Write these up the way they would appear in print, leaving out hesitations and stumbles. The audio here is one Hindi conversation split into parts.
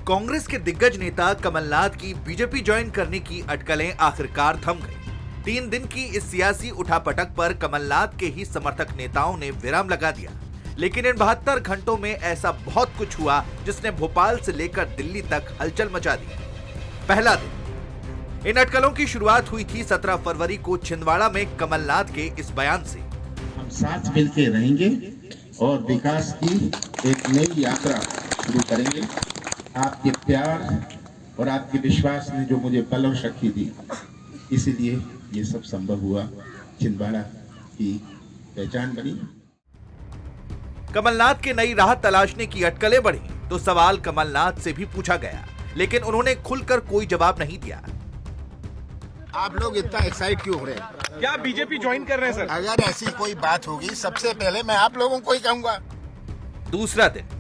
कांग्रेस के दिग्गज नेता कमलनाथ की बीजेपी ज्वाइन करने की अटकलें आखिरकार थम गई। 3 दिन की इस सियासी उठापटक पर कमलनाथ के ही समर्थक नेताओं ने विराम लगा दिया। लेकिन इन 72 घंटों में ऐसा बहुत कुछ हुआ जिसने भोपाल से लेकर दिल्ली तक हलचल मचा दी। पहला दिन इन अटकलों की शुरुआत हुई थी 17 फरवरी को छिंदवाड़ा में कमलनाथ के इस बयान से। हम साथ मिलकर रहेंगे और विकास की एक नई यात्रा शुरू करेंगे। आपके प्यार और आपके विश्वास ने जो मुझे बल और शक्ति दी, इसीलिए ये सब संभव हुआ। छिंदवाड़ा की पहचान बनी। कमलनाथ के नई राह तलाशने की अटकलें बढ़ी तो सवाल कमलनाथ से भी पूछा गया, लेकिन उन्होंने खुलकर कोई जवाब नहीं दिया। आप लोग इतना एक्साइट क्यों हो रहे हैं? क्या बीजेपी ज्वाइन कर रहे हैं सर? अगर ऐसी कोई बात होगी सबसे पहले मैं आप लोगों को ही कहूंगा। दूसरा दिन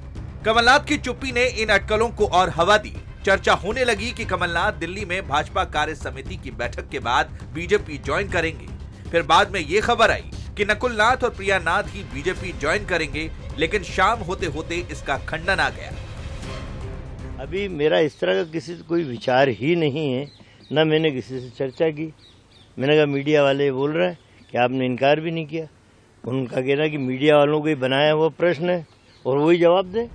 कमलनाथ की चुप्पी ने इन अटकलों को और हवा दी। चर्चा होने लगी कि कमलनाथ दिल्ली में भाजपा कार्य समिति की बैठक के बाद बीजेपी ज्वाइन करेंगे। फिर बाद में ये खबर आई कि नकुल नाथ और प्रिया नाथ ही बीजेपी ज्वाइन करेंगे, लेकिन शाम होते होते इसका खंडन आ गया। अभी मेरा इस तरह का किसी से कोई विचार ही नहीं है, न मैंने किसी से चर्चा की। मैंने कहा मीडिया वाले बोल रहे हैं कि आपने इनकार भी नहीं किया। उनका कहना कि मीडिया वालों को ही बनाया हुआ प्रश्न है और वही जवाब दे।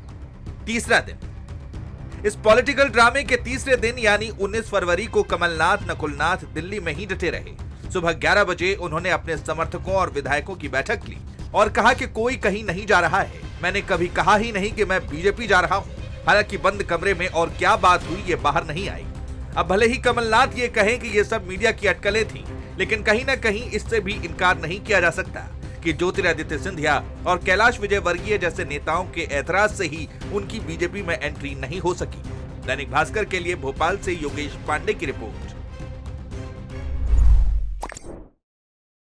तीसरा दिन इस पॉलिटिकल ड्रामे के तीसरे दिन यानी 19 फरवरी को कमलनाथ नकुलनाथ दिल्ली में ही डटे रहे। सुबह 11 बजे उन्होंने अपने समर्थकों और विधायकों की बैठक ली और कहा कि कोई कहीं नहीं जा रहा है। मैंने कभी कहा ही नहीं कि मैं बीजेपी जा रहा हूं। हालांकि बंद कमरे में और क्या बात हुई ये बाहर नहीं आई। अब भले ही कमलनाथ ये कहें कि ये सब मीडिया की अटकलें थी, लेकिन कहीं ना कहीं इससे भी इनकार नहीं किया जा सकता कि ज्योतिरादित्य सिंधिया और कैलाश विजयवर्गीय जैसे नेताओं के ऐतराज से ही उनकी बीजेपी में एंट्री नहीं हो सकी। दैनिक भास्कर के लिए भोपाल से योगेश पांडे की रिपोर्ट।